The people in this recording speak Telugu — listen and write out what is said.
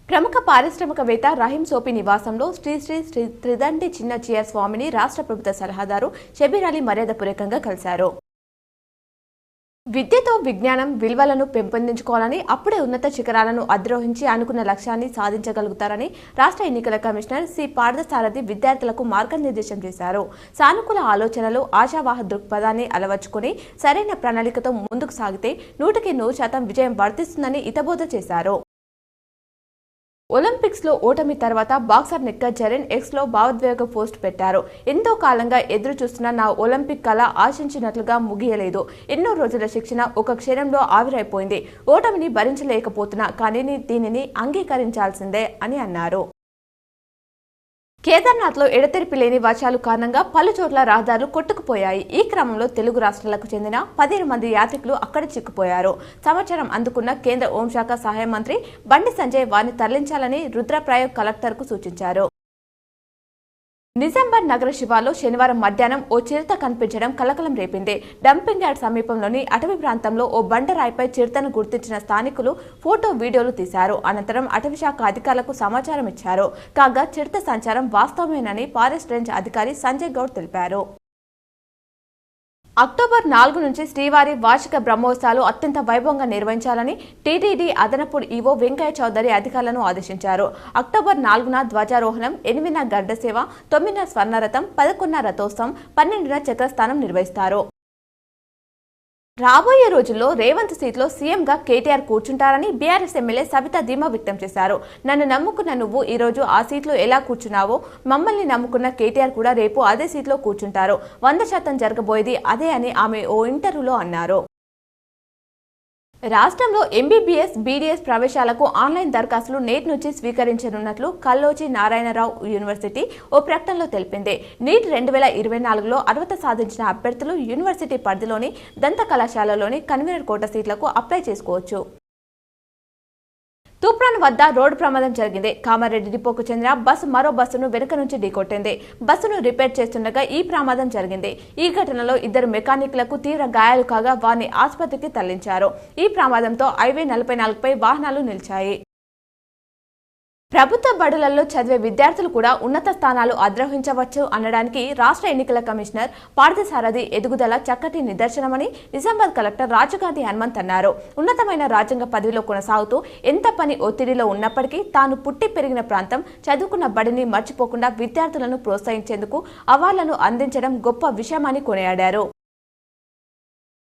ప్రముఖ పారిశ్రామికవేత్త రహీం సోపి నివాసంలో శ్రీ శ్రీ శ్రీ త్రిదండి చిన్నచీయ స్వామిని రాష్ట్ర ప్రభుత్వ సలహాదారు షబీర్ అలీ మర్యాదపూర్వకంగా కలిశారు. విద్యతో విజ్ఞానం విలువలను పెంపొందించుకోవాలని, అప్పుడే ఉన్నత శిఖరాలను అధిరోహించి అనుకున్న లక్ష్యాన్ని సాధించగలుగుతారని రాష్ట్ర ఎన్నికల కమిషనర్ సి పార్థసారథి విద్యార్థులకు మార్గనిర్దేశం చేశారు. సానుకూల ఆలోచనలు, ఆశావాహ దృక్పథాన్ని అలవర్చుకుని సరైన ప్రణాళికతో ముందుకు సాగితే 100% విజయం వర్తిస్తుందని హితబోధ చేశారు. ఒలింపిక్స్ లో ఓటమి తర్వాత బాక్సర్ నిక్కత్ జరీన్ ఎక్స్ లో భావోద్వేగ పోస్ట్ పెట్టారు. ఎంతో కాలంగా ఎదురు చూస్తున్న నా ఒలింపిక్ కళ ఆశించినట్లుగా ముగియలేదు. ఎన్నో రోజుల శిక్షణ ఒక క్షణంలో ఆవిరైపోయింది. ఓటమిని భరించలేకపోతున్నా, కానీ దీనిని అంగీకరించాల్సిందే అని అన్నారు. కేదార్నాథ్లో ఎడతెరిపి లేని వర్షాలు కారణంగా పలు చోట్ల రహదారులు కొట్టుకుపోయాయి. ఈ క్రమంలో తెలుగు రాష్ట్రాలకు చెందిన 15 మంది యాత్రికులు అక్కడ చిక్కుపోయారు. సమాచారం అందుకున్న కేంద్ర హోంశాఖ సహాయ మంత్రి బండి సంజయ్ వారిని తరలించాలని రుద్రప్రయాగ్ కలెక్టర్కు సూచించారు. నిజామాబాద్ నగర శివార్లో శనివారం మధ్యాహ్నం ఓ చిరుత కనిపించడం కలకలం రేపింది. డంపింగ్ యార్డ్ సమీపంలోని అటవీ ప్రాంతంలో ఓ బండరాయిపై చిరుతను గుర్తించిన స్థానికులు ఫోటో, వీడియోలు తీశారు. అనంతరం అటవీశాఖ అధికారులకు సమాచారం ఇచ్చారు. కాగా చిరుత సంచారం వాస్తవమేనని ఫారెస్ట్ రేంజ్ అధికారి సంజయ్ గౌడ్ తెలిపారు. అక్టోబర్ 4 నుంచి శ్రీవారి వార్షిక బ్రహ్మోత్సవాలు అత్యంత వైభవంగా నిర్వహించాలని టీటీడీ అదనపు ఈవో వెంకయ్య చౌదరి అధికారులను ఆదేశించారు. అక్టోబర్ 4న ధ్వజారోహణం, 8న గరుడ సేవ, 9న స్వర్ణరథం, 11న రథోత్సవం, 12న చక్రస్థానం నిర్వహిస్తారు. రాబోయే రోజుల్లో రేవంత్ సీట్లో సీఎంగా కేటీఆర్ కూర్చుంటారని బీఆర్ఎస్ ఎమ్మెల్యే సబితా ధీమా వ్యక్తం చేశారు. నన్ను నమ్ముకున్న నువ్వు ఈ రోజు ఆ సీట్లో ఎలా కూర్చున్నావో, మమ్మల్ని నమ్ముకున్న కేటీఆర్ కూడా రేపు అదే సీట్లో కూర్చుంటారు. 100% జరగబోయేది అదే అని ఆమె ఓ ఇంటర్వ్యూలో అన్నారు. రాష్ట్రంలో ఎంబీబీఎస్, బీడీఎస్ ప్రవేశాలకు ఆన్లైన్ దరఖాస్తులు నేటి నుంచి స్వీకరించనున్నట్లు కల్లోజీ నారాయణరావు యూనివర్సిటీ ఓ ప్రకటనలో తెలిపింది. నీట్ 2024లో అర్హత సాధించిన అభ్యర్థులు యూనివర్సిటీ పరిధిలోని దంత కళాశాలలోని కన్వీనర్ కోటా సీట్లకు అప్లై చేసుకోవచ్చు. తూప్రాన్ వద్ద రోడ్డు ప్రమాదం జరిగింది. కామారెడ్డి డిపోకు చెందిన బస్సు మరో బస్సును వెనుక నుంచి ఢీకొట్టింది. బస్సును రిపేర్ చేస్తుండగా ఈ ప్రమాదం జరిగింది. ఈ ఘటనలో 2 మెకానిక్లకు తీవ్ర గాయాలు కాగా వారిని ఆసుపత్రికి తరలించారు. ఈ ప్రమాదంతో హైవే 44పై వాహనాలు నిలిచాయి. ప్రభుత్వ బడులలో చదివే విద్యార్థులు కూడా ఉన్నత స్థానాలు అధిరోహించవచ్చు అనడానికి రాష్ట్ర ఎన్నికల కమిషనర్ పార్థసారథి ఎదుగుదల చక్కటి నిదర్శనమని నిజామాబాద్ కలెక్టర్ రాజగాంధీ హనుమంత్ అన్నారు. ఉన్నతమైన రాజ్యాంగ పదవిలో కొనసాగుతూ ఎంత పని ఒత్తిడిలో ఉన్నప్పటికీ తాను పుట్టి పెరిగిన ప్రాంతం, చదువుకున్న బడిని మర్చిపోకుండా విద్యార్థులను ప్రోత్సహించేందుకు అవార్డులను అందించడం గొప్ప విషయమని కొనియాడారు.